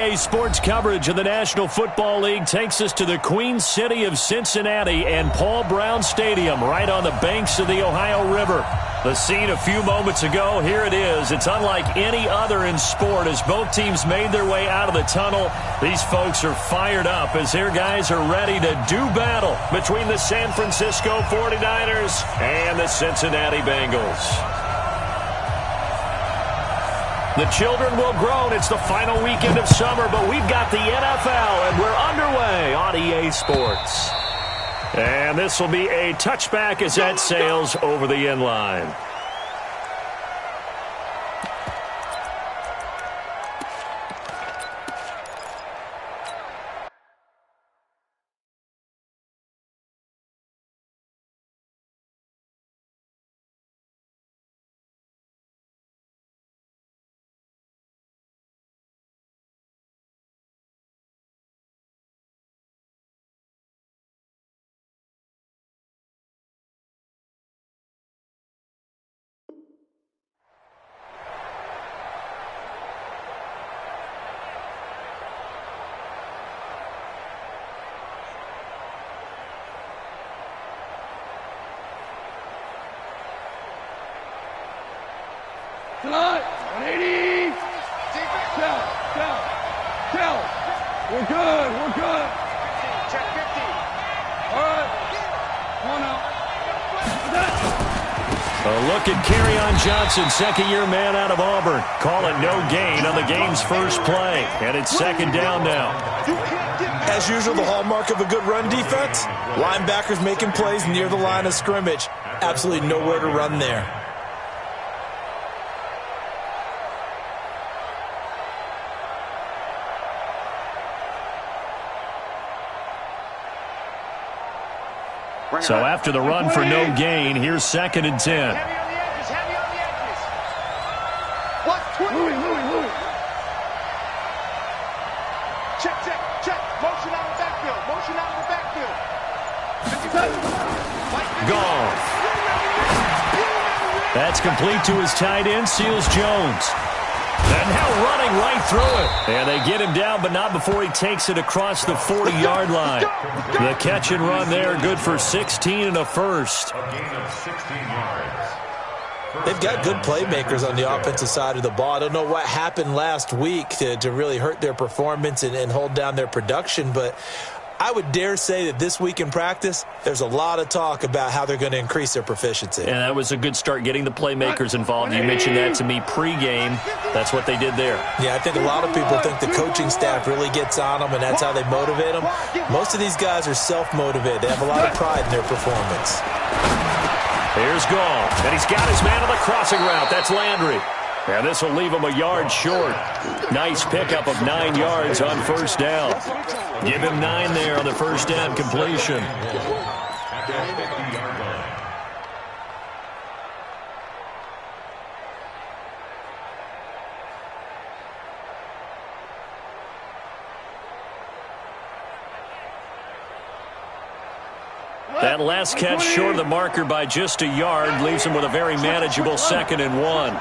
Sports coverage of the National Football League takes us to the Queen City of Cincinnati and Paul Brown Stadium right on the banks of the Ohio River. The scene a few moments ago, here it is. It's unlike any other in sport as both teams made their way out of the tunnel. These folks are fired up as their guys are ready to do battle between the San Francisco 49ers and the Cincinnati Bengals. The children will groan. It's the final weekend of summer, but we've got the NFL, and we're underway on EA Sports. And this will be a touchback as that sails over the end line. Tonight, 180. Tell. We're good. Check 50. All right. Come on now. A look at Kerryon Johnson, second-year man out of Auburn. Calling no gain on the game's first play. And it's second down now. As usual, the hallmark of a good run defense, linebackers making plays near the line of scrimmage. Absolutely nowhere to run there. So after the run for no gain, here's second and 10. Heavy on the edges. What? Louis. Check. Motion out of the backfield. Gone. That's complete to his tight end, Seals Jones. And now running right through it. And they get him down, but not before he takes it across the 40-yard line. The catch and run there, good for 16 and a first. A gain of 16 yards. They've got good playmakers on the offensive side of the ball. I don't know what happened last week to really hurt their performance and hold down their production, but I would dare say that this week in practice, there's a lot of talk about how they're going to increase their proficiency. And that was a good start, getting the playmakers involved. You mentioned that to me pregame. That's what they did there. Yeah, I think a lot of people think the coaching staff really gets on them, and that's how they motivate them. Most of these guys are self-motivated. They have a lot of pride in their performance. Here's Gall, and he's got his man on the crossing route. That's Landry. And this will leave him a yard short. Nice pickup of 9 yards on first down. Give him 9 there on the first down completion. At the 50-yard line. That last catch short of the marker by just a yard leaves him with a very manageable 2nd and 1. 11.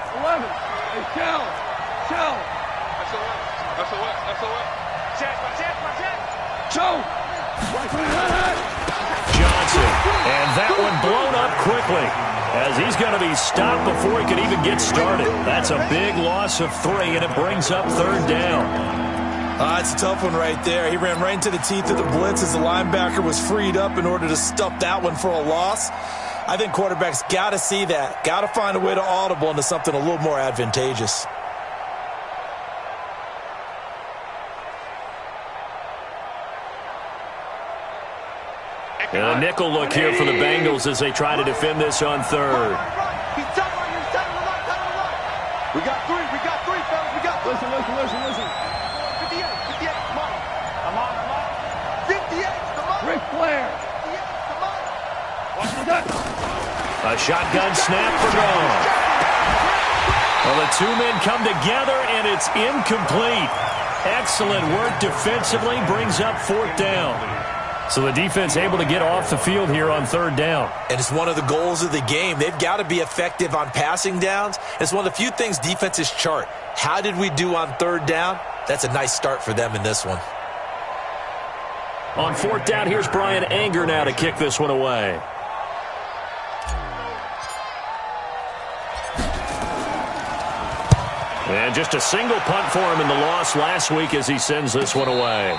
Hey, Tell. SOS. Check. Show. Johnson, and that one blown up quickly as he's going to be stopped before he can even get started. That's a big loss of 3, and it brings up 3rd down. It's a tough one right there. He ran right into the teeth of the blitz as the linebacker was freed up in order to stuff that one for a loss. I think quarterbacks got to see that. Got to find a way to audible into something a little more advantageous. And a nickel look here for the Bengals as they try to defend this on 3rd. He's time on you. We got 3, fellas. We got 3. Listen. 58, come on. I'm on. 58, come on. Ric Flair. 58, come on. Watch for that. A shotgun snap for Gall. Well, the 2 men come together, and it's incomplete. Excellent work defensively, brings up 4th down. So the defense able to get off the field here on 3rd down. And it's one of the goals of the game. They've got to be effective on passing downs. It's one of the few things defenses chart. How did we do on 3rd down? that's a nice start for them in this one. On fourth down, here's Brian Anger now to kick this one away. And just a single punt for him in the loss last week as he sends this one away.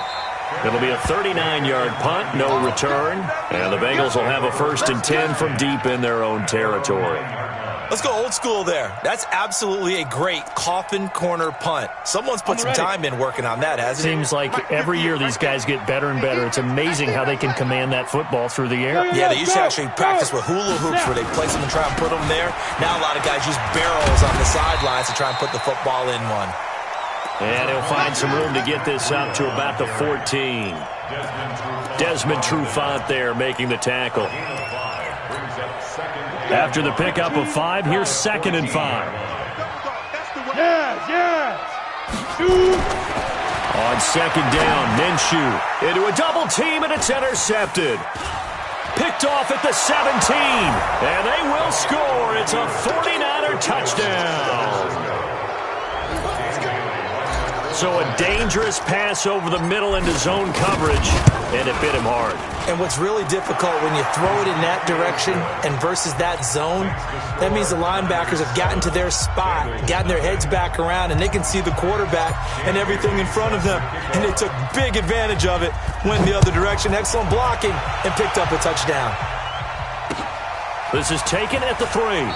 It'll be a 39-yard punt, no return. And the Bengals will have a 1st and 10 from deep in their own territory. Let's go old school there. That's absolutely a great coffin corner punt. Someone's put some time in working on that, hasn't it? Seems like every year these guys get better and better. It's amazing how they can command that football through the air. Yeah, they used to actually practice with hula hoops where they place them and try and put them there. Now a lot of guys use barrels on the sidelines to try and put the football in one. And he'll find some room to get this up to about the 14. Desmond Trufant there making the tackle. After the pickup of 5, here's 2nd and 5. Yes. Shoot. On 2nd down, Minshew into a double team, and it's intercepted. Picked off at the 17, and they will score. It's a 49er touchdown. So a dangerous pass over the middle into zone coverage, and it bit him hard. And what's really difficult when you throw it in that direction and versus that zone, that means the linebackers have gotten to their spot, gotten their heads back around, and they can see the quarterback and everything in front of them. And they took big advantage of it, went the other direction, excellent blocking, and picked up a touchdown. This is taken at the 3.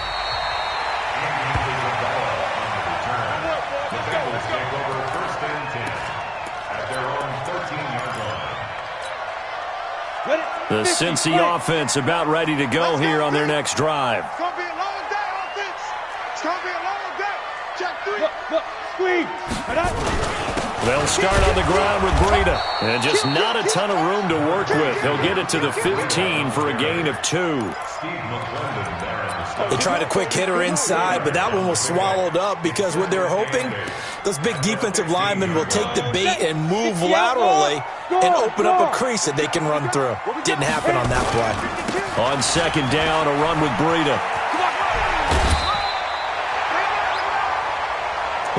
The Cincy offense about ready to go here on their next drive. It's going to be a long day, offense. It's going to be a long day. Check 3. Look, squeeze. They'll start on the ground with Breida. And just not a ton of room to work with. He'll get it to the 15 for a gain of 2. They tried a quick hitter inside, but that one was swallowed up because what they're hoping, those big defensive linemen will take the bait and move laterally and open up a crease that they can run through. Didn't happen on that play. On 2nd down, a run with Breida.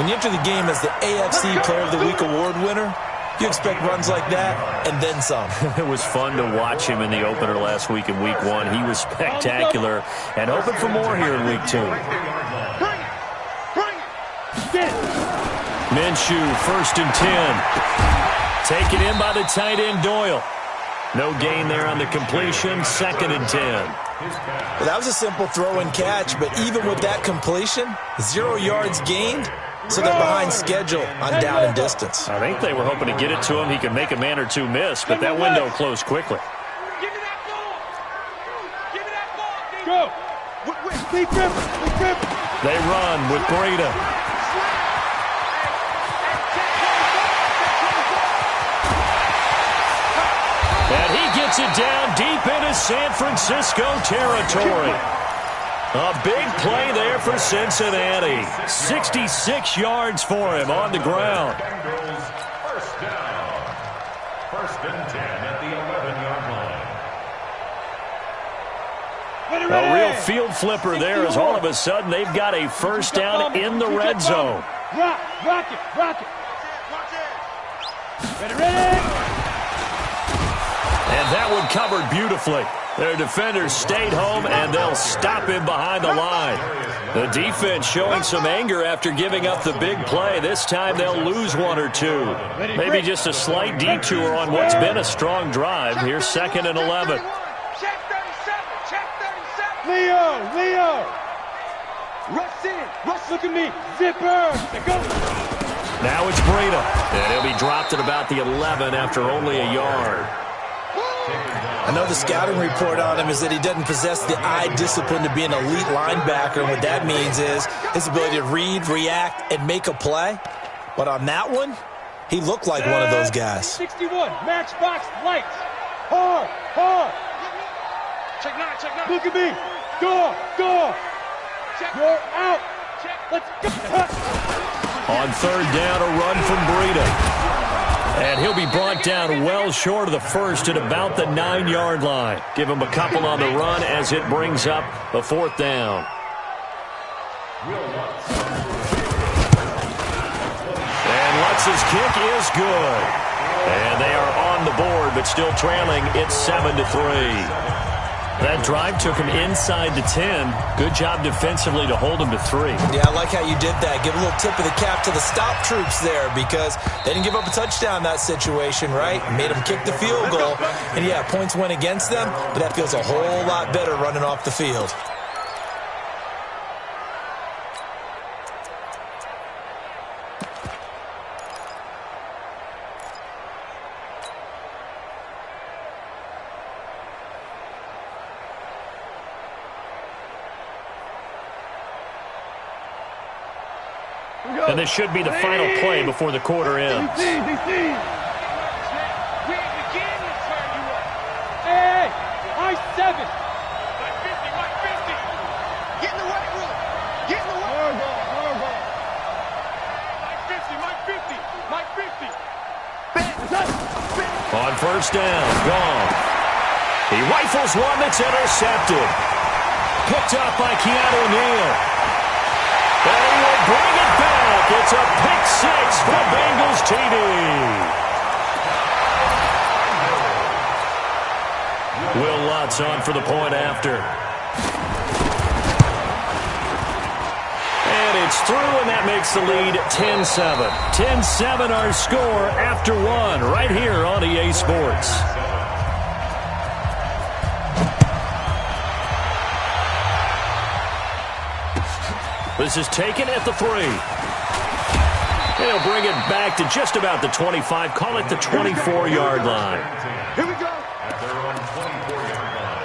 When you enter the game as the AFC Player of the Week award winner, you expect runs like that and then some. It was fun to watch him in the opener last week in Week 1. He was spectacular and hoping for more here in Week 2. Minshew, 1st and 10. Taken in by the tight end, Doyle. No gain there on the completion, 2nd and 10. Well, that was a simple throw and catch, but even with that completion, 0 yards gained, so they're behind schedule on down and distance. I think they were hoping to get it to him. He could make a man or two miss, but that window closed quickly. Give me that ball. Give me that ball. Go. Sleep him. They run with Breida. And he gets it down deep into San Francisco territory. A big play there for Cincinnati. 66 yards for him on the ground. First down. 1st and 10 at the 11-yard line. A real field flipper there as all of a sudden they've got a 1st down in the red zone. Rock it. Ready. And that one covered beautifully. Their defenders stayed home, and they'll stop him behind the line. The defense showing some anger after giving up the big play. This time they'll lose 1 or 2. Maybe just a slight detour on what's been a strong drive. Here's 2nd and 11. Check 37. Leo. Rush in. Look at me. Zipper. Go. Now it's Breida. And he'll be dropped at about the 11 after only a yard. I know the scouting report on him is that he doesn't possess the eye discipline to be an elite linebacker. And what that means is his ability to read, react, and make a play. But on that one, he looked like one of those guys. 61. Matchbox lights. Hard. Check 9. Look at me. Go. You're out. Let's go. On 3rd down, a run from Breida. And he'll be brought down well short of the 1st at about the 9-yard line. Give him a couple on the run as it brings up the 4th down. And let's Kansas's kick is good. And they are on the board, but still trailing. It's 7-3. That drive took him inside the 10. Good job defensively to hold him to 3. Yeah, I like how you did that. Give a little tip of the cap to the stop troops there because they didn't give up a touchdown in that situation, right? Made them kick the field goal. And, yeah, points went against them, but that feels a whole lot better running off the field. And this should be the final play before the quarter ends. Hey, I-7. Mike 50, Mike 50. Get in the right room. Get in the right room. Mike 50, Mike 50. Mike 50. On first down, gone. He rifles one that's intercepted. Picked up by Keanu Neal. And he will bring it back. It's a pick six for Bengals TD. Will Lutz on for the point after. And it's through, and that makes the lead 10-7. 10-7 our score after one right here on EA Sports. This is taken at the 3. He'll bring it back to just about the 25. Call it the 24-yard line. Here we go. At their own 24-yard line.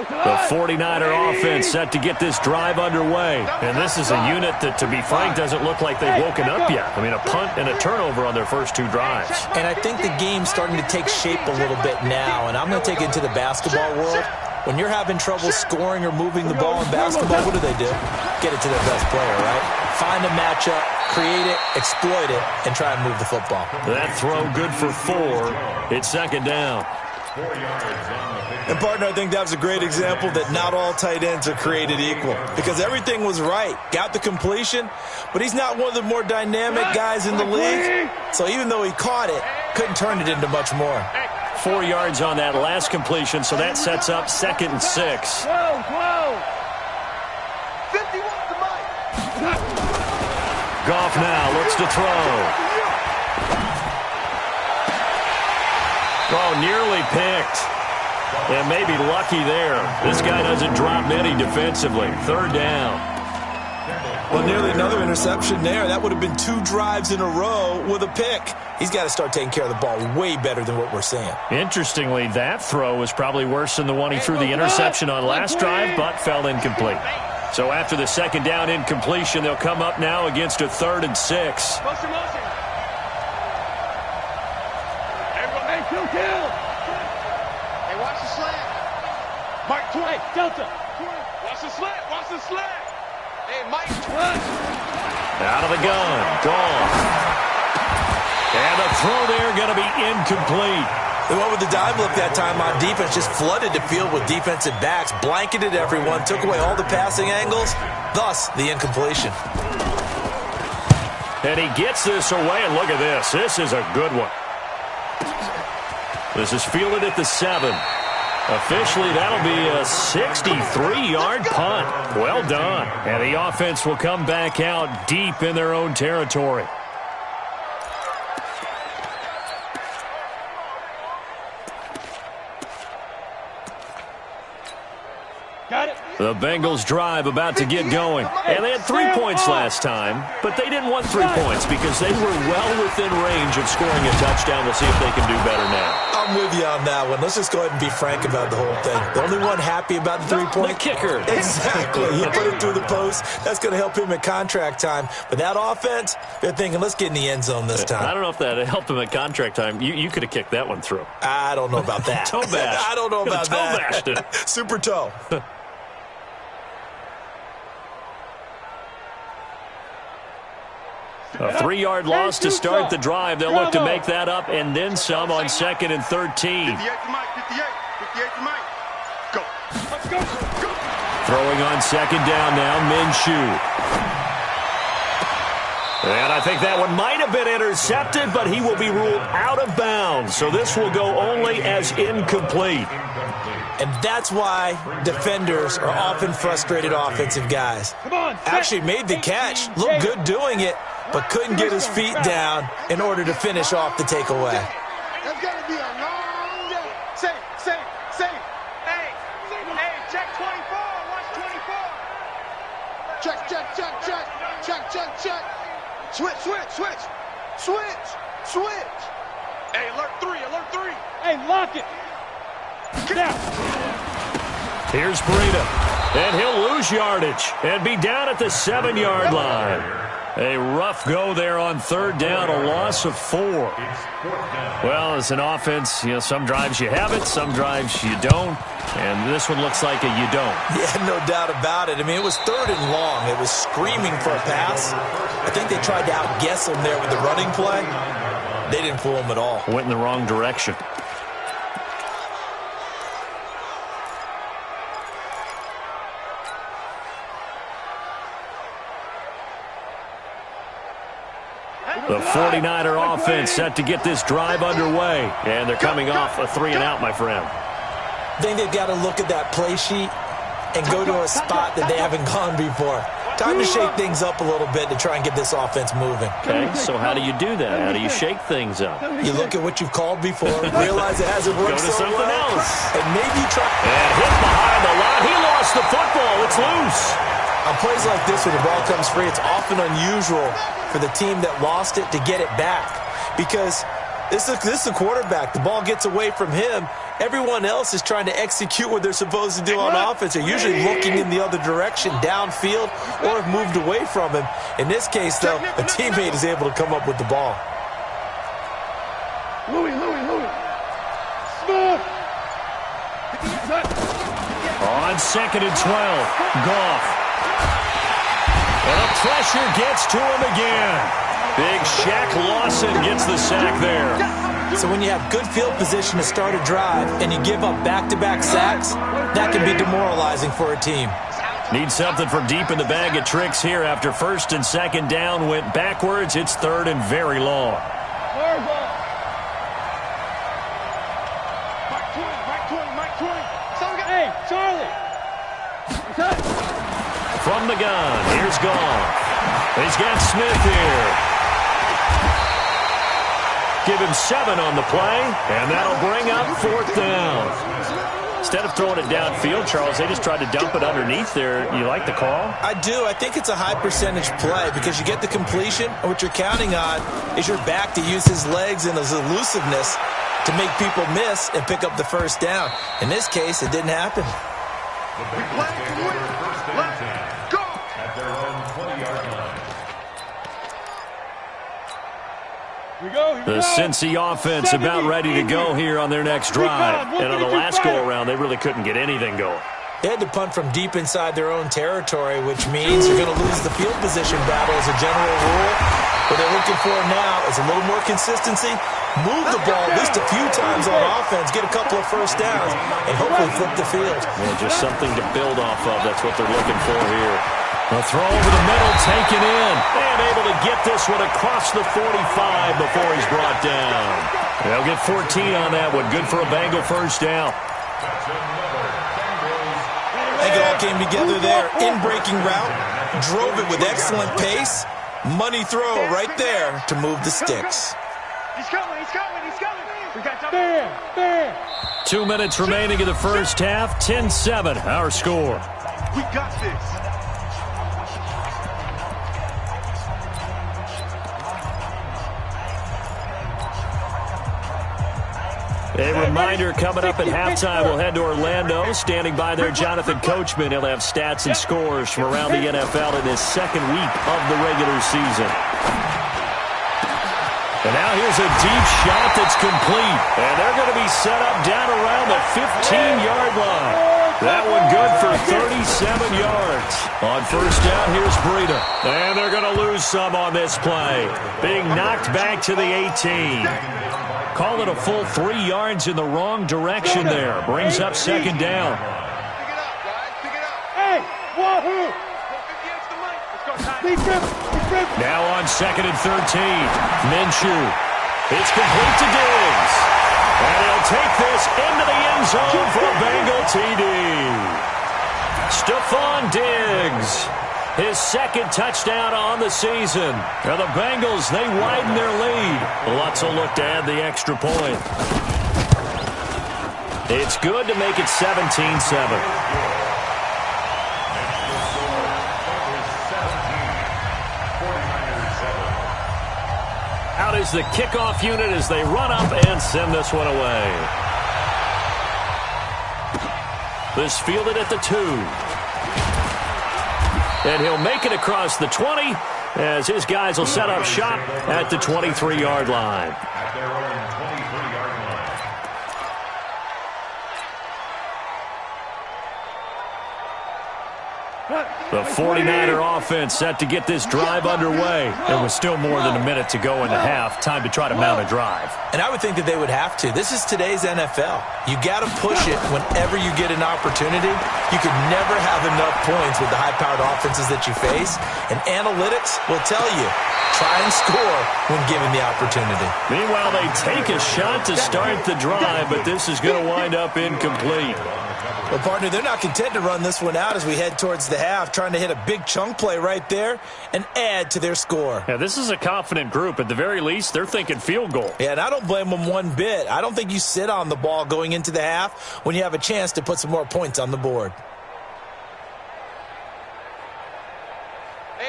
The 49er offense set to get this drive underway. And this is a unit that, to be frank, doesn't look like they've woken up yet. I mean, a punt and a turnover on their first 2 drives. And I think the game's starting to take shape a little bit now, and I'm going to take it to the basketball world. When you're having trouble scoring or moving the ball in basketball, what do? Get it to their best player, right? Find a matchup, create it, exploit it, and try and move the football. That throw good for 4. It's second down. 4 yards on the pick. And, partner, I think that was a great example that not all tight ends are created equal because everything was right. Got the completion, but he's not one of the more dynamic guys in the league. So even though he caught it, couldn't turn it into much more. 4 yards on that last completion, so that sets up 2nd and 6. 50 wants the mic. Goff now looks to throw. Oh, nearly picked. And maybe lucky there. This guy doesn't drop many defensively. 3rd down. Well, nearly another interception there. That would have been 2 drives in a row with a pick. He's got to start taking care of the ball way better than what we're seeing. Interestingly, that throw was probably worse than the one he threw the interception on last drive, but fell incomplete. So after the 2nd down incompletion, they'll come up now against a 3rd and 6. Motion. Kill. Hey, watch the slant. Mike 20. Delta. Watch the slant. Hey, Mike 20. Out of the gun. Gone. And the throw there going to be incomplete. The one with the dive look that time on defense just flooded the field with defensive backs, blanketed everyone, took away all the passing angles, thus the incompletion. And he gets this away, and look at this. This is a good one. This is fielded at the 7. Officially, that'll be a 63-yard punt. Well done. And the offense will come back out deep in their own territory. Got it. The Bengals drive about to get going. And they had 3 points last time, but they didn't want 3 points because they were well within range of scoring a touchdown. We'll see if they can do better now. I'm with you on that one. Let's just go ahead and be frank about the whole thing. The only one happy about the 3-point kicker. Exactly. He put it through the post. That's going to help him at contract time. But that offense, they're thinking, let's get in the end zone this time. I don't know if that helped him at contract time. You could have kicked that one through. I don't know about that. Toe bash. I don't know about toe that. Bashed it. Super toe. A 3-yard loss to start the drive. They'll look to make that up and then some on 2nd and 13. 58 to Mike, 58 to Mike. Go. Let's go. Go. Throwing on 2nd down now, Minshew. And I think that one might have been intercepted, but he will be ruled out of bounds. So this will go only as incomplete. And that's why defenders are often frustrated offensive guys. Actually made the catch, looked good doing it, but couldn't get his feet down in order to finish off the takeaway. That's going to be a long day. Safe. Hey, check 24. Watch 24. Check. Switch. Hey, alert 3. Hey, lock it. Now. Here's Breida, and he'll lose yardage and be down at the 7-yard line. A rough go there on 3rd down, a loss of 4. Well, as an offense, some drives you have it, some drives you don't, and this one looks like a you don't. Yeah, no doubt about it. I mean, it was 3rd and long. It was screaming for a pass. I think they tried to outguess him there with the running play. They didn't fool him at all. Went in the wrong direction. The 49er offense set to get this drive underway. And they're coming off a 3-and-out, my friend. I think they've got to look at that play sheet and go to a spot that they haven't gone before. Time to shake things up a little bit to try and get this offense moving. Okay, so how do you do that? How do you shake things up? You look at what you've called before, realize it hasn't worked Go to so something well, else. and maybe try. And hit behind the line. He lost the football. It's loose. On plays like this where the ball comes free, it's often unusual for the team that lost it to get it back, because this is the quarterback. The ball gets away from him. Everyone else is trying to execute what they're supposed to do on offense. They're usually looking in the other direction, downfield, or have moved away from him. In this case, though, a teammate is able to come up with the ball. Louis. Smooth. On 2nd and 12, Goff. And the pressure gets to him again. Big Shaq Lawson gets the sack there. So when you have good field position to start a drive and you give up back-to-back sacks, that can be demoralizing for a team. Need something from deep in the bag of tricks here after 1st and 2nd down went backwards. It's 3rd and very long. Mike 20. Hey, Charlie. From the gun, here's Goff. He's got Smith here. Give him 7 on the play, and that'll bring up 4th down. Instead of throwing it downfield, Charles, they just tried to dump it underneath there. You like the call? I do. I think it's a high-percentage play because you get the completion, and what you're counting on is your back to use his legs and his elusiveness to make people miss and pick up the 1st down. In this case, it didn't happen. We play to win. Let's go. At their own 20-yard line. The Cincy offense about ready to go here on their next drive. And on the last go-around, they really couldn't get anything going. They had to punt from deep inside their own territory, which means you're going to lose the field position battle as a general rule. What they're looking for now is a little more consistency, move the ball at least a few times on offense, get a couple of 1st downs, and hopefully flip the field. Well, just something to build off of. That's what they're looking for here. A throw over the middle, taken in, and able to get this one across the 45 before he's brought down. They'll get 14 on that one. Good for a Bengal 1st down. I think it all came together there. In-breaking route, drove it with excellent pace. Money throw right there to move the sticks. He's coming. We got time. 2 minutes remaining in the 1st half. 10-7, our score. We got this. A reminder, coming up at halftime, we'll head to Orlando. Standing by there, Jonathan Coachman. He'll have stats and scores from around the NFL in his 2nd week of the regular season. And now here's a deep shot that's complete. And they're going to be set up down around the 15-yard line. That one good for 37 yards. On first down, here's Breida. And they're going to lose some on this play. Being knocked back to the 18. Call it a full 3 yards in the wrong direction there. Brings up second down. Pick it up, guys. Pick it up. Hey, wahoo! Now on second and 13. Minshew. It's complete to Diggs. And he'll take this into the end zone for a Bengal TD. Stephon Diggs, his second touchdown on the season. Now the Bengals, they widen their lead. Lots of look to add the extra point. It's good to make it 17-7. Out is the kickoff unit as they run up and send this one away. This fielded at the 2. And he'll make it across the 20 as his guys will set up shop at the 23-yard line. At their own 23-yard line. The 49er offense set to get this drive underway. There was still more than a minute to go in the half. Time to try to mount a drive. And I would think that they would have to. This is today's NFL. You got to push it whenever you get an opportunity. You could never have enough points with the high-powered offenses that you face. And analytics will tell you, try and score when given the opportunity. Meanwhile, they take a shot to start the drive, but this is going to wind up incomplete. Well, partner, they're not content to run this one out as we head towards the half, trying to hit a big chunk play right there and add to their score. Yeah, this is a confident group. At the very least, they're thinking field goal. Yeah, and I don't blame them one bit. I don't think you sit on the ball going into the half when you have a chance to put some more points on the board.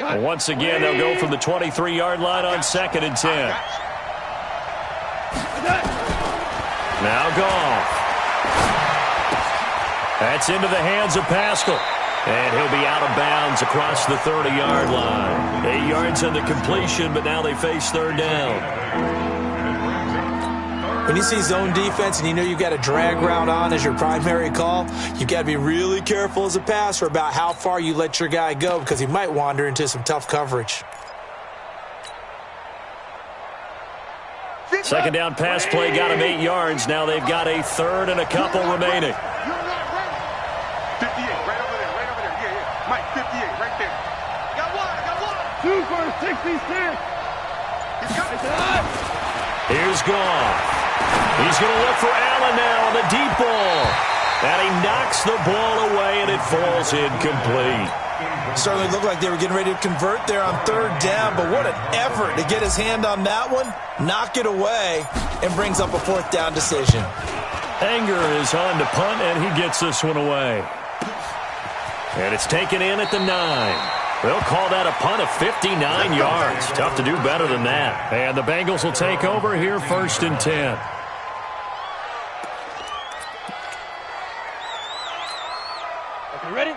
Well, once again, they'll go from the 23-yard line on second and 10. Now Goff. That's into the hands of Pascal. And he'll be out of bounds across the 30-yard line. 8 yards on the completion, but now they face third down. When you see zone defense and you know you've got a drag route on as your primary call, you've got to be really careful as a passer about how far you let your guy go because he might wander into some tough coverage. Second down pass play got him 8 yards. Now they've got a third and a couple remaining. 58, right over there, right over there. Yeah, yeah. Mike, 58, right there. Got one. 2 for 66. He's coming. Here's Goff. He's going to look for Allen now on the deep ball. And he knocks the ball away, and it falls incomplete. Certainly looked like they were getting ready to convert there on third down, but what an effort to get his hand on that one, knock it away, and brings up a fourth down decision. Anger is on to punt, and he gets this one away. And it's taken in at the 9. They'll call that a punt of 59 yards. Tough to do better than that. And the Bengals will take over here first and 10.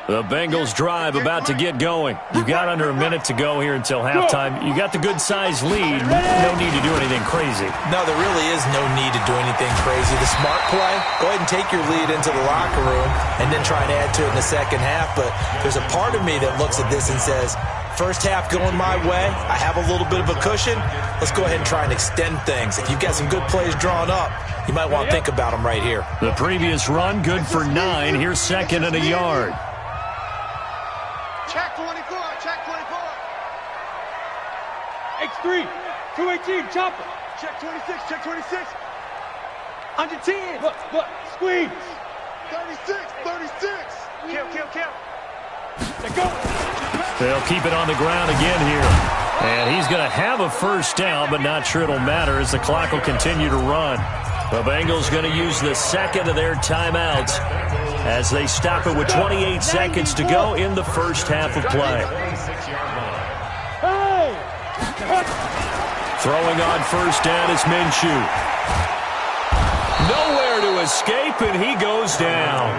The Bengals drive about to get going. You've got under a minute to go here until halftime. You got the good-sized lead. No need to do anything crazy. No, there really is no need to do anything crazy. The smart play, go ahead and take your lead into the locker room and then try and add to it in the second half. But there's a part of me that looks at this and says, first half going my way, I have a little bit of a cushion. Let's go ahead and try and extend things. If you've got some good plays drawn up, you might want to think about them right here. The previous run, good for 9. Here's second and a yard. Check 24, check 24. X3, 218, chopper. Check 26, check 26. Under 10. Look, squeeze. 36, 36. Kill. Let go. They'll keep it on the ground again here. And he's going to have a first down, but not sure it'll matter as the clock will continue to run. The Bengals going to use the second of their timeouts as they stop it with 28 seconds to go in the first half of play. Throwing on first down is Minshew. Nowhere to escape, and he goes down.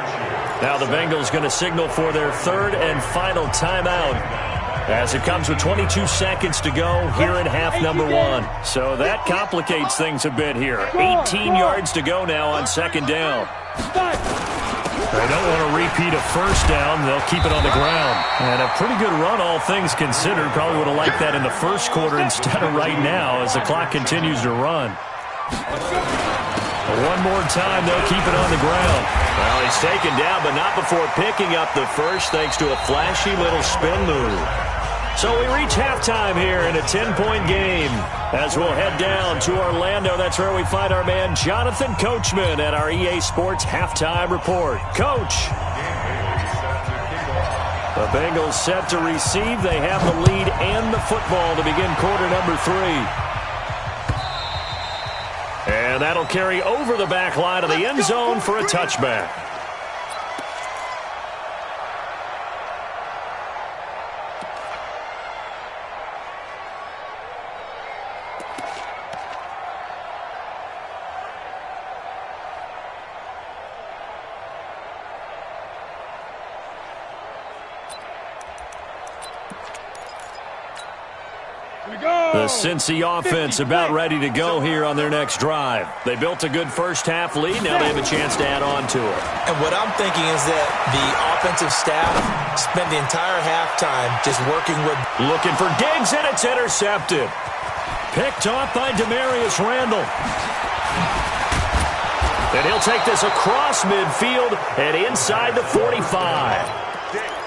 Now the Bengals going to signal for their third and final timeout As it comes with 22 seconds to go here in half number one. So that complicates things a bit here. 18 yards to go now on second down. They don't want to repeat a first down. They'll keep it on the ground. And a pretty good run, all things considered. Probably would have liked that in the first quarter instead of right now as the clock continues to run. One more time, they'll keep it on the ground. Well, he's taken down, but not before picking up the first thanks to a flashy little spin move. So we reach halftime here in a 10-point game. As we'll head down to Orlando, that's where we find our man Jonathan Coachman at our EA Sports Halftime Report. Coach. The Bengals set to receive. They have the lead and the football to begin quarter number 3. And that'll carry over the back line of the end zone for a touchback. The Cincy offense about ready to go here on their next drive. They built a good first-half lead. Now they have a chance to add on to it. And what I'm thinking is that the offensive staff spent the entire halftime just working with... Looking for Diggs, and it's intercepted. Picked off by Demarius Randall. And he'll take this across midfield and inside the 45.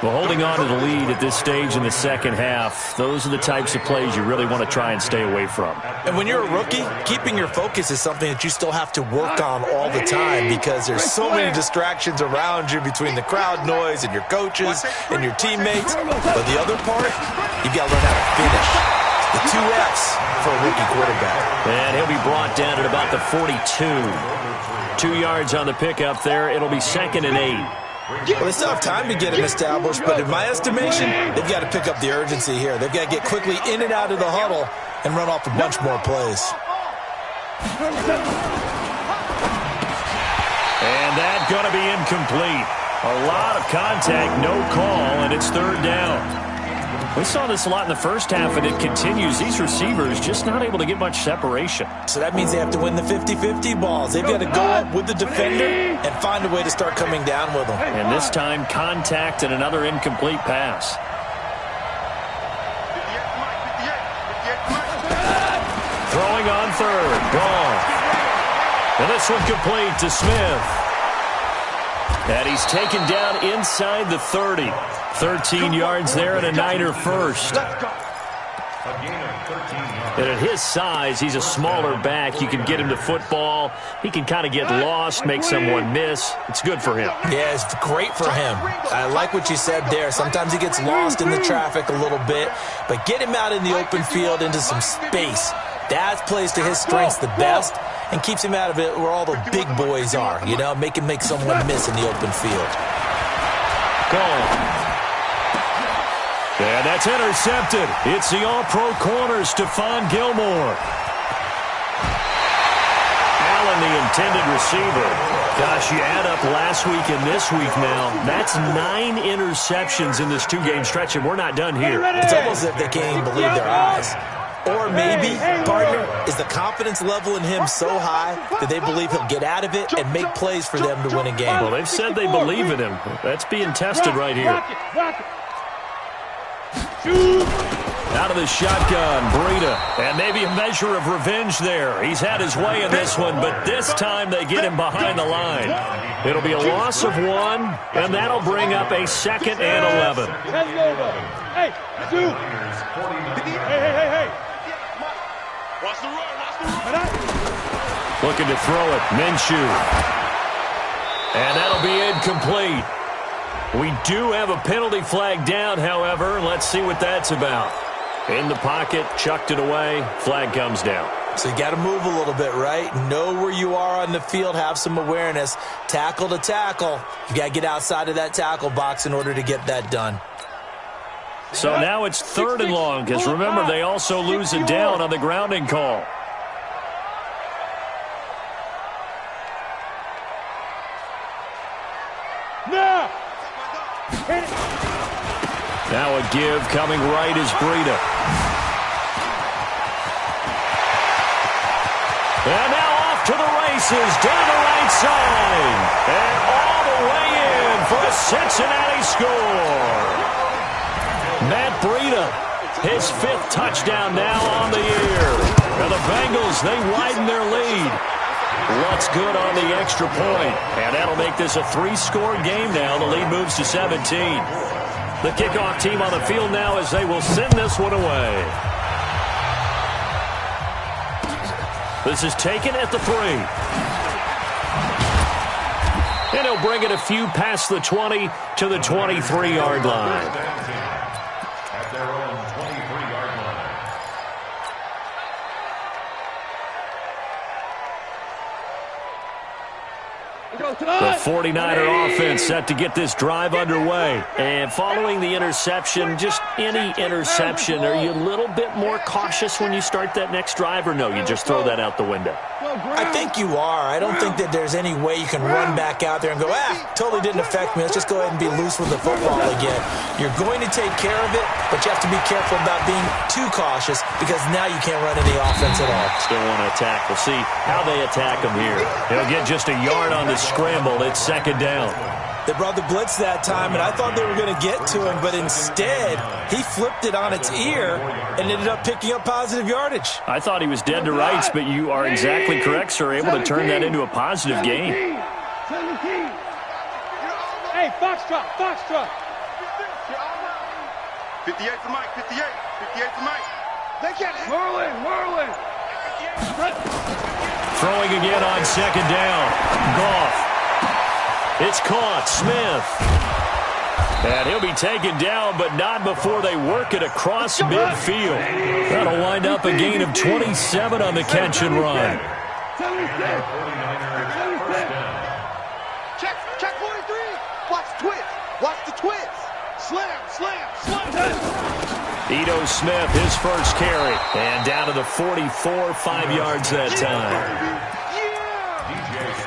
Well, holding on to the lead at this stage in the second half, those are the types of plays you really want to try and stay away from. And when you're a rookie, keeping your focus is something that you still have to work on all the time because there's so many distractions around you between the crowd noise and your coaches and your teammates. But the other part, you've got to learn how to finish. The 2 Fs for a rookie quarterback. And he'll be brought down at about the 42. 2 yards on the pickup there. It'll be 2nd and 8. Well, they still have time to get him established, but in my estimation, they've got to pick up the urgency here. They've got to get quickly in and out of the huddle and run off a bunch more plays. And that's going to be incomplete. A lot of contact, no call, and it's 3rd down. We saw this a lot in the first half, and it continues. These receivers just not able to get much separation. So that means they have to win the 50-50 balls. They've got to go up with the defender and find a way to start coming down with them. And this time, contact and another incomplete pass. Throwing on 3rd. Gone. And this one complete to Smith. And he's taken down inside the 30. 13 yards there and a Niner first. And at his size, he's a smaller back. You can get him to football. He can kind of get lost, make someone miss. It's good for him. Yeah, it's great for him. I like what you said there. Sometimes he gets lost in the traffic a little bit, but get him out in the open field into some space. That plays to his strengths the best and keeps him out of it where all the big boys are, you know, make him make someone miss in the open field. Goal. And that's intercepted. It's the all-pro corner, Stephon Gilmore. Allen, the intended receiver. Gosh, you add up last week and this week now. That's 9 interceptions in this 2-game stretch, and we're not done here. It's almost as if they can't even believe their eyes. Or maybe, partner, is the confidence level in him so high that they believe he'll get out of it and make plays for them to win a game. Well, they've said they believe in him. That's being tested right here. Out of the shotgun, Breida. And maybe a measure of revenge there. He's had his way in this one, but this time they get him behind the line. It'll be a loss of 1, and that'll bring up a 2nd and 11. Hey, dude. Hey. Watch the run. Looking to throw it, Minshew. And that'll be incomplete. We do have a penalty flag down, however. Let's see what that's about. In the pocket, chucked it away, flag comes down. So you got to move a little bit, right? Know where you are on the field, have some awareness. Tackle to tackle. You got to get outside of that tackle box in order to get that done. So now it's 3rd and long, because remember, they also lose it down on the grounding call. Now! Now a give coming right is Breida. And now off to the races, down the right side. And all the way in for a Cincinnati score. Matt Breida, his 5th touchdown now on the year. Now the Bengals, they widen their lead. What's good on the extra point? And that'll make this a 3-score game now. The lead moves to 17. The kickoff team on the field now as they will send this one away. This is taken at the 3. And he'll bring it a few past the 20 to the 23-yard line. At their own 23-yard line. The 49er offense set to get this drive underway. And following the interception, just any interception, are you a little bit more cautious when you start that next drive, or no, you just throw that out the window? I think you are. I don't think that there's any way you can run back out there and go, totally didn't affect me. Let's just go ahead and be loose with the football again. You're going to take care of it, but you have to be careful about being too cautious because now you can't run any offense at all. Still want to attack. We'll see how they attack him here. They'll get just a yard on the scramble. It's 2nd down. They brought the blitz that time, and I thought they were going to get to him, but instead, he flipped it on its ear and ended up picking up positive yardage. I thought he was dead to rights, but you are exactly correct, sir. Able to turn that into a positive gain. 17. Hey, Foxtrot, Foxtrot. 58 for Mike, 58. 58 for Mike. They get it. Whirling. Throwing again on 2nd down. Goff. It's caught. Smith. And he'll be taken down, but not before they work it across midfield. That'll wind up a gain of 27 on the catch and run. Check 43. Watch the twist. Watch the twist. Slam. Ito Smith, his first carry. And down to the 44, 5 yards that time.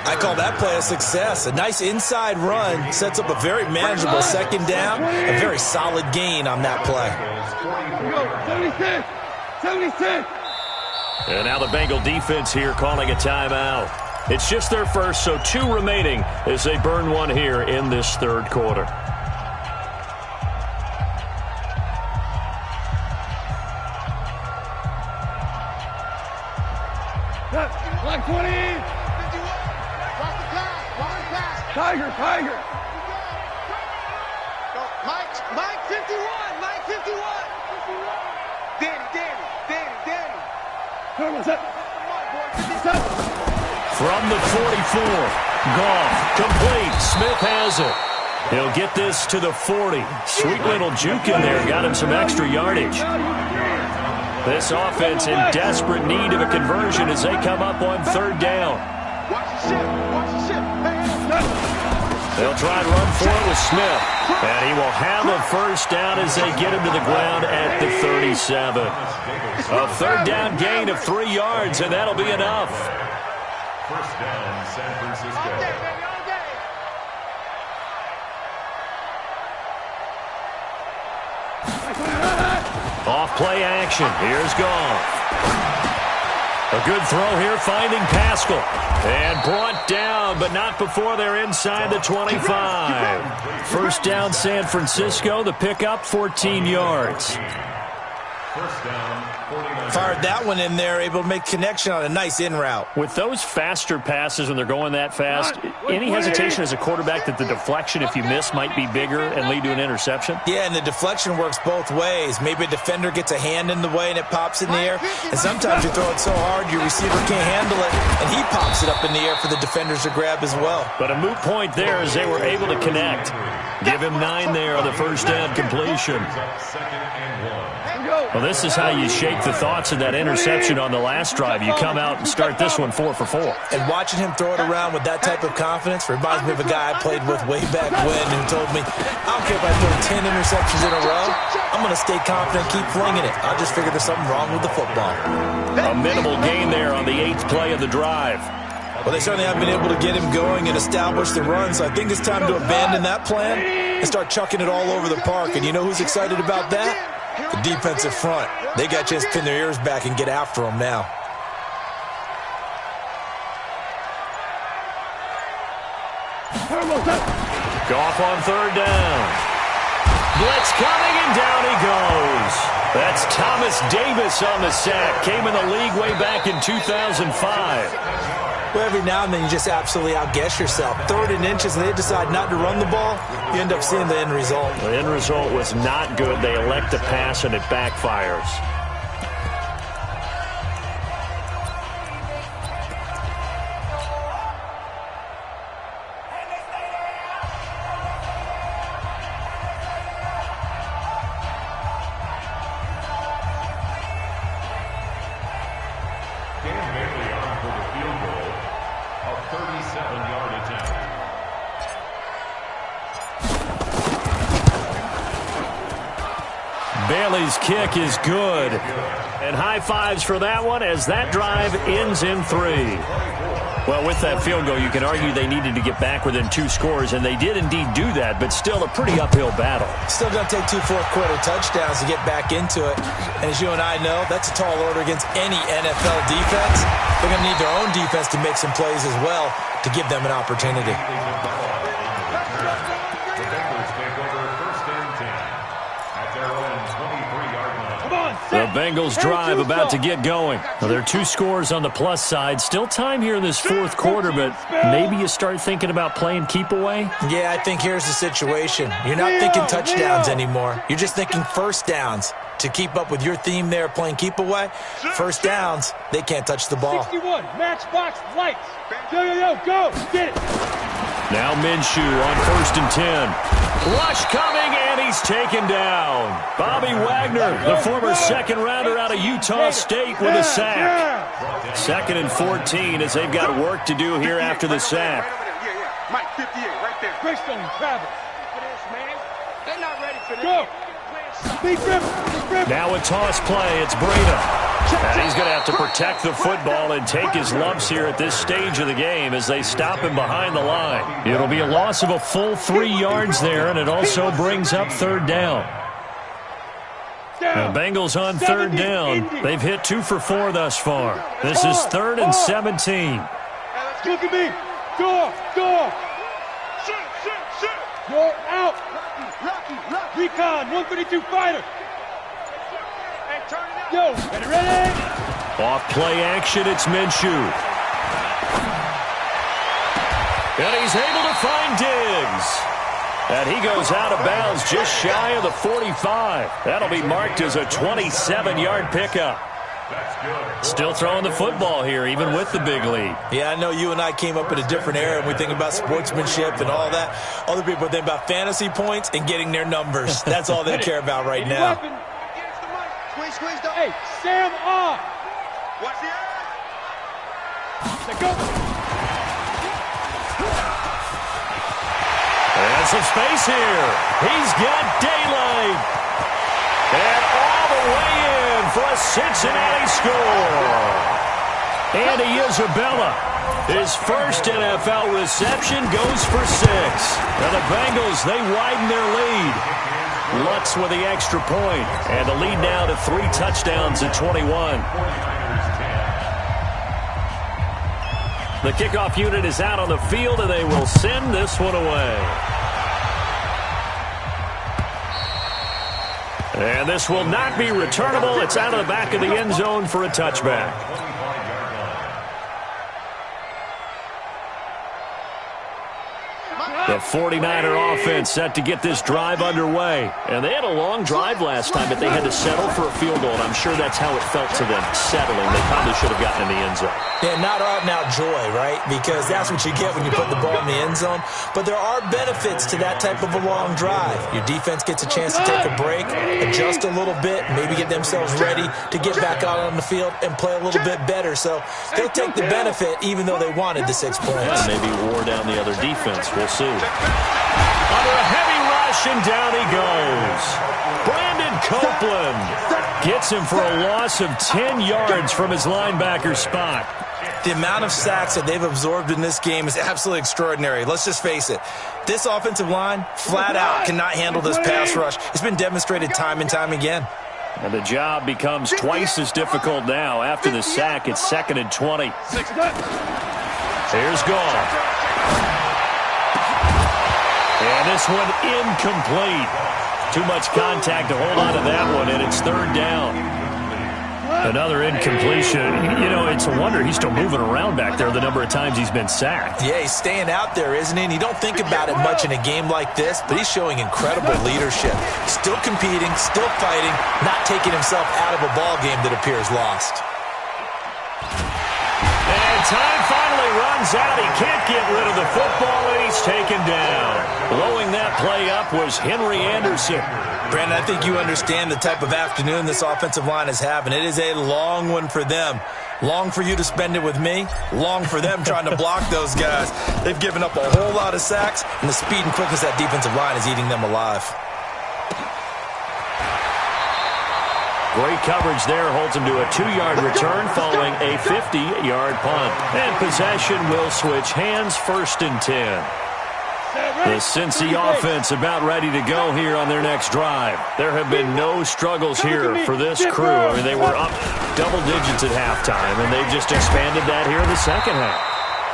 I call that play a success. A nice inside run sets up a very manageable 2nd down. A very solid gain on that play. 76. And now the Bengal defense here calling a timeout. It's just their first, so 2 remaining as they burn one here in this 3rd quarter. Black 20. Tiger. Mike 51. Mike 51. Danny. From the 44, Goff, complete. Smith has it. He'll get this to the 40. Sweet little juke in there. Got him some extra yardage. This offense in desperate need of a conversion as they come up on 3rd down. Watch the ship. They'll try and run for it with Smith. And he will have a first down as they get him to the ground at the 37. A 3rd down gain of 3 yards, and that'll be enough. First down, San Francisco. Off play action. Here's Goff. A good throw here, finding Pascal. And brought down, but not before they're inside the 25. First down, San Francisco. The pickup, 14 yards. First down, 49. Fired that one in there, able to make connection on a nice in route. With those faster passes when they're going that fast, any hesitation as a quarterback that the deflection, if you miss, might be bigger and lead to an interception? Yeah, and the deflection works both ways. Maybe a defender gets a hand in the way and it pops in the air. And sometimes you throw it so hard your receiver can't handle it, and he pops it up in the air for the defenders to grab as well. But a moot point there as they were able to connect. Give him 9 there on the first down completion. Second and 1. Well, this is how you shake the thoughts of that interception on the last drive. You come out and start this one 4 for 4. And watching him throw it around with that type of confidence reminds me of a guy I played with way back when who told me, I don't care if I throw 10 interceptions in a row, I'm going to stay confident, keep flinging it. I just figured there's something wrong with the football. A minimal gain there on the 8th play of the drive. Well, they certainly have been able to get him going and establish the run, so I think it's time to abandon that plan and start chucking it all over the park. And you know who's excited about that? The defensive front. They got a chance to pin their ears back and get after him now. Goff on third down. Blitz coming, and down he goes. That's Thomas Davis on the sack. Came in the league way back in 2005. Well, every now and then you just absolutely outguess yourself. 3rd and inches, and they decide not to run the ball. You end up seeing the end result. The end result was not good. They elect to pass, and it backfires. Bailey's kick is good. And high fives for that one as that drive ends in 3. Well, with that field goal, you can argue they needed to get back within 2 scores, and they did indeed do that, but still a pretty uphill battle. Still going to take 2 fourth-quarter touchdowns to get back into it. And as you and I know, that's a tall order against any NFL defense. They're going to need their own defense to make some plays as well to give them an opportunity. The Bengals drive about to get going. Well, there are 2 scores on the plus side. Still time here in this 4th quarter, but maybe you start thinking about playing keep away? Yeah, I think here's the situation. You're not thinking touchdowns anymore. You're just thinking first downs. To keep up with your theme there, playing keep away, first downs, they can't touch the ball. 61, matchbox lights. Yo, go, get it. Now Minshew on 1st and 10. Rush coming, and he's taken down. Bobby Wagner, the former 2nd rounder out of Utah State, with a sack. 2nd and 14 as they've got work to do here after the sack. Mike 58 right there. Greystone Travis. They're not ready for this. Go. Now a toss play. It's Breda. And he's going to have to protect the football and take his lumps here at this stage of the game as they stop him behind the line. It'll be a loss of a full 3 yards there, and it also brings up 3rd down. The Bengals on 3rd down. They've hit 2 for 4 thus far. This is 3rd and 17. Look at me. Go. Shoot. You're out. Recon, 132 fighter. Yo, ready? Off play action, it's Minshew. And he's able to find Diggs. And he goes out of bounds just shy of the 45. That'll be marked as a 27-yard pickup. Still throwing the football here, even with the big lead. Yeah, I know you and I came up in a different era, and we think about sportsmanship and all that. Other people think about fantasy points and getting their numbers. That's all they care about right now. Squeeze, hey, Sam off. Watch the eye. Go. And some space here. He's got daylight. And all the way in for a Cincinnati score. Andy Isabella, his first NFL reception, goes for 6. Now the Bengals, they widen their lead. Lutz with the extra point, and the lead now to 3 touchdowns at 21. The kickoff unit is out on the field, and they will send this one away. And this will not be returnable. It's out of the back of the end zone for a touchback. The 49er offense set to get this drive underway. And they had a long drive last time, but they had to settle for a field goal, and I'm sure that's how it felt to them, settling. They probably should have gotten in the end zone. Yeah, not out-and-out joy, right? Because that's what you get when you put the ball in the end zone. But there are benefits to that type of a long drive. Your defense gets a chance to take a break, adjust a little bit, maybe get themselves ready to get back out on the field and play a little bit better. So they'll take the benefit even though they wanted the 6 points. Maybe wore down the other defense. We'll see. Under a heavy rush, and down he goes. Brandon And Copeland gets him for a loss of 10 yards from his linebacker spot. The amount of sacks that they've absorbed in this game is absolutely extraordinary. Let's just face it. This offensive line, flat out, cannot handle this pass rush. It's been demonstrated time and time again. And the job becomes twice as difficult now. After the sack, it's 2nd and 20. Here's Gall. And this one incomplete. Too much contact to hold on to that one, and it's 3rd down. Another incompletion. You know, it's a wonder he's still moving around back there the number of times he's been sacked. Yeah, he's staying out there, isn't he? And you don't think about it much in a game like this, but he's showing incredible leadership. Still competing, still fighting, not taking himself out of a ball game that appears lost. And time finally runs out. He can't get rid of the football, and he's taken down. Blowing that play up was Henry Anderson. Brandon, I think you understand the type of afternoon this offensive line is having. It is a long one for them. Long for you to spend it with me. Long for them trying to block those guys. They've given up a whole lot of sacks, and the speed and quickness of that defensive line is eating them alive. Great coverage there. Holds him to a 2-yard return following a 50-yard punt. And possession will switch hands, 1st and 10. The Cincy offense about ready to go here on their next drive. There have been no struggles here for this crew. I mean, they were up double digits at halftime, and they've just expanded that here in the second half.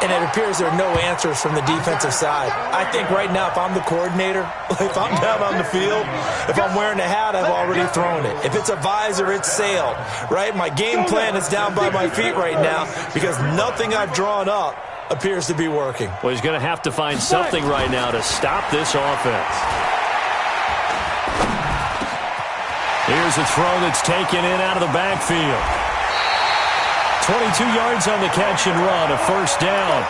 And it appears there are no answers from the defensive side. I think right now, if I'm the coordinator, if I'm down on the field, if I'm wearing a hat, I've already thrown it. If it's a visor, it's sailed, right? My game plan is down by my feet right now because nothing I've drawn up appears to be working. Well, he's going to have to find something right now to stop this offense. Here's a throw that's taken in out of the backfield. 22 yards on the catch and run, a 1st down.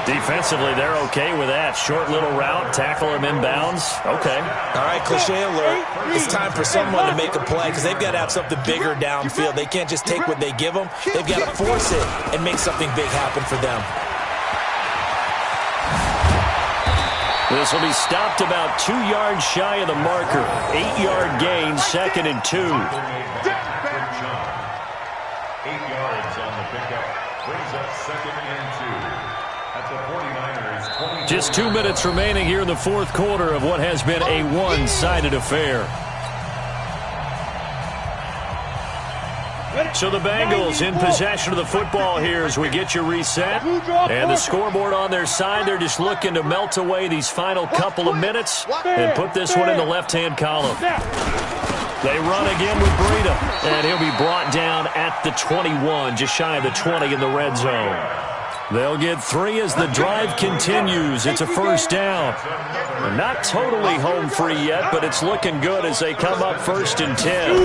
Defensively, they're okay with that. Short little route, tackle him inbounds. Okay. All right, cliche alert. It's time for someone to make a play because they've got to have something bigger downfield. They can't just take what they give them. They've got to force it and make something big happen for them. This will be stopped about 2 yards shy of the marker. 8-yard gain, 2nd and 2. 8 yards on the pickup. Brings up 2nd and 2. At the 49ers, 20. Just 2 minutes remaining here in the 4th quarter of what has been a one-sided affair. So the Bengals in possession of the football here as we get you reset. And the scoreboard on their side, they're just looking to melt away these final couple of minutes and put this one in the left-hand column. They run again with Breida, and he'll be brought down at the 21, just shy of the 20 in the red zone. They'll get 3 as the drive continues. It's a 1st down. They're not totally home free yet, but it's looking good as they come up 1st and 10.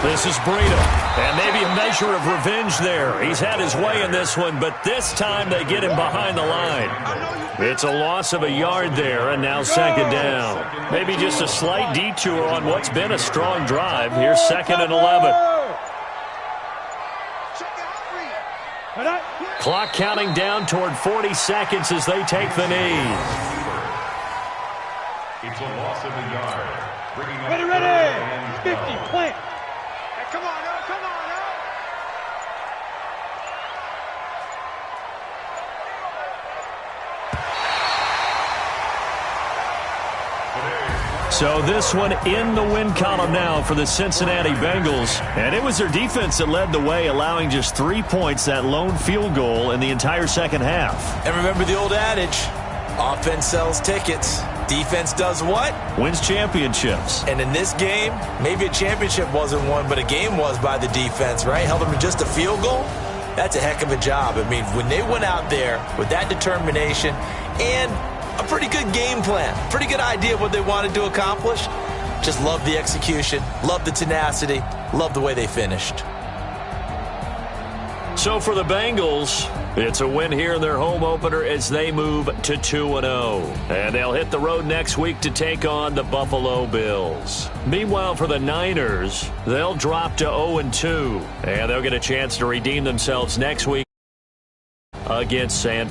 This is Breida, and maybe a measure of revenge there. He's had his way in this one, but this time they get him behind the line. It's a loss of a yard there, and now 2nd down. Maybe just a slight detour on what's been a strong drive. Here's 2nd and 11. Clock counting down toward 40 seconds as they take the knee. It's a loss of a yard. Bringing up Ready. 50, plant. Come on, no, come on, no. So this one in the win column now for the Cincinnati Bengals. And it was their defense that led the way, allowing just 3 points, that lone field goal in the entire second half. And remember the old adage, offense sells tickets. Defense does what? Wins championships. And in this game, maybe a championship wasn't won, but a game was by the defense, right? Held them to just a field goal. That's a heck of a job. I mean, when they went out there with that determination and a pretty good game plan, pretty good idea of what they wanted to accomplish, just love the execution, love the tenacity, love the way they finished. So for the Bengals, it's a win here in their home opener as they move to 2-0. And they'll hit the road next week to take on the Buffalo Bills. Meanwhile, for the Niners, they'll drop to 0-2. And they'll get a chance to redeem themselves next week against San